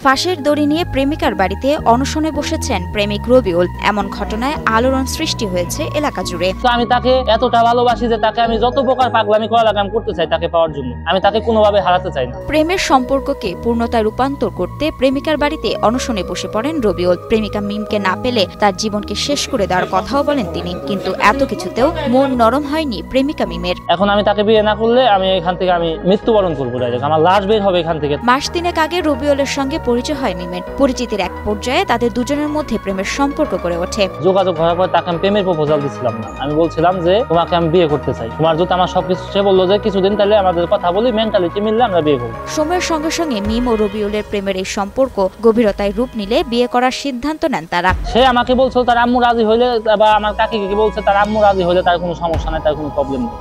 ফাঁসের দড়ি নিয়ে প্রেমিকার বাড়িতে অনশনে বসেছেন প্রেমিক রবিউল। এমন ঘটনায় আলোড়ন সৃষ্টি হয়েছে এলাকা জুড়ে। আমি তাকে এতটা ভালোবাসি যে তাকে আমি যত প্রকার পাগলামি করা লাগে আমি করতে চাই তাকে পাওয়ার জন্য। আমি তাকে কোনোভাবে হারাতে চাই না। প্রেমের সম্পর্ককে পূর্ণতায় রূপান্তর করতে প্রেমিকার বাড়িতে অনশনে বসে পড়েন রবিউল। প্রেমিকা মিমকে না পেলে তার জীবনকে শেষ করে দেওয়ার কথাও বলেন তিনি। কিন্তু এত কিছুতেও মন নরম হয়নি প্রেমিকা মিমের। এখন আমি তাকে বিয়ে না করলে আমি এখান থেকে মৃত্যুবরণ করবো, আমার লাশ বের হবে এখান থেকে। মাস তিনেক আগে রবিউলের সঙ্গে পরিচয় হয় মিমের। পরিচিতির এক পর্যায়ে তাদের দুজনের মধ্যে প্রেমের সম্পর্ক গড়ে ওঠে। যোগাযোগ হওয়ার পর তাকে আমি প্রেমের প্রপোজাল দিচ্ছিলাম না। আমি বলছিলাম যে তোমাকে আমি বিয়ে করতে চাই, তোমার যদি আমার সবকিছু। সে বললো যে কিছুদিন তাহলে আমাদের কথা বলি, মেন্টালিটি মিললে আমরা বিয়ে করবো। সময়ের সঙ্গে সঙ্গে মিম ও রবিউলের প্রেমের এই সম্পর্ক গভীরতায় রূপ নিলে বিয়ে করার সিদ্ধান্ত নেন তারা। সে আমাকে বলছিল তার আম্মু রাজি হইলে, বা আমার কাকিকে বলছে তার আম্মু রাজি হইলে তার কোনো সমস্যা নাই, তার কোনো প্রবলেম নেই।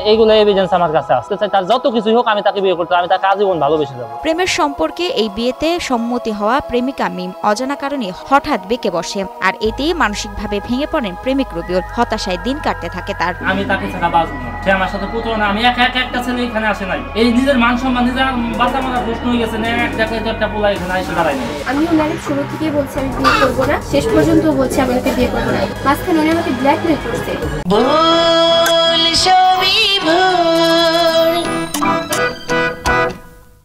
এইগুলো এভিডেন্স আমার কাছে আসতে চাই। তার যত কিছুই হোক আমি তাকে বিয়ে করতে, আমি তাকে আজীবন ভালোবেসে যাবো। প্রেমের সম্পর্কে এই বিয়েতে সম্মতি হওয়া প্রেমিকা মিম অজানা কারণে হঠাৎ বেঁকে বসে। আর এতেই মানসিকভাবে ভেঙে পড়েন প্রেমিক রবিউল। হতাশায় দিন কাটতে থাকে তার। আমি তাকে ছাড়া বাঁচবো না, সে আমার সাথে পুত্র না। আমি একটা ছেলে এখানে আসে নাই। এই নিজের মান সম্মান, নিজের বাঁচা মারা প্রশ্ন হয়ে গেছে না। একটা পোলা এখানে এসে দাঁড়ায় না। আমি ওনার শুরু থেকেই বলছি আমি বিয়ে করবো না, শেষ পর্যন্ত বলছি আমি ওকে বিয়ে করবো না। মাঝখানে উনি আমাকে ব্ল্যাকমেল করছে।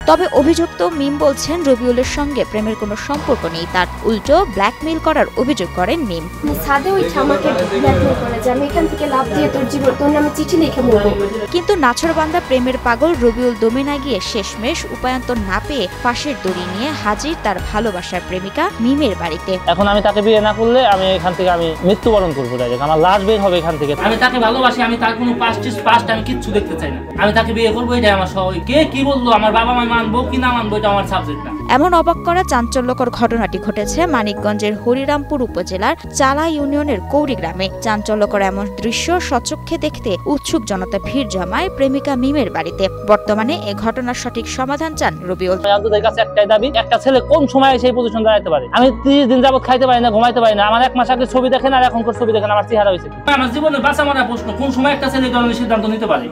তবে অভিযুক্ত মিম বলছেন রবিউলের সঙ্গে প্রেমের কোনো সম্পর্ক নেই তার। উল্টো ব্ল্যাকমেইল করার অভিযোগ করেন মিম। সাদে ওই আমাকে ব্ল্যাকমেল করে যে আমি এখান থেকে লাভ দিয়ে তোর জীবন, তোর নামে চিঠি লিখে মরবো। কিন্তু নাছোড়বান্দা প্রেমের পাগল রবিউল দমে না গিয়ে শেষমেশ উপায়ন্তর না পেয়ে ফাঁসের দড়ি নিয়ে হাজির তার ভালোবাসার প্রেমিকা মিমের বাড়িতে। এখন আমি তাকে বিয়ে না করলে আমি এখান থেকে মৃত্যুবরণ করবো, আমার লাশ বের হবে এখান থেকে। আমি তাকে ভালোবাসি, আমি তার কোনো পাস্ট আমি কিচ্ছু দেখতে চাই না। আমি তাকে বিয়ে করবো, এটাই আমার সবাই। কে কি বললো, আমার বাবা মা মানবো কি না মানবো এটা আমার সাবজেক্ট না। এমন অবাক করা চাঞ্চল্যকর ঘটনাটি ঘটেছে মানিকগঞ্জের হরিরামপুর উপজেলার চালা ইউনিয়নের কৌরি গ্রামে। চাঞ্চল্যকর এমন দৃশ্য স্বচক্ষে দেখতে উৎসুক জনতা ভিড় জমায় প্রেমিকা মিমের বাড়িতে। বর্তমানে এ ঘটনার সঠিক সমাধান চান রবিউল। আমাদের কাছে একটাই দাবি, একটা ছেলে কোন সময় সেই পজিশন দাঁড়াতে পারে। আমি 30 দিন যাবত খাইতে পারি না, ঘুমাইতে পারি না। আমার 1 মাস আগে ছবি দেখেন আর এখনকার ছবি দেখেন, আমার চেহারা হয়েছে। আমার জীবনে বাঁচা মারা প্রশ্ন, কোন সময় একটা ছেলে ধরনের সিদ্ধান্ত নিতে পারে।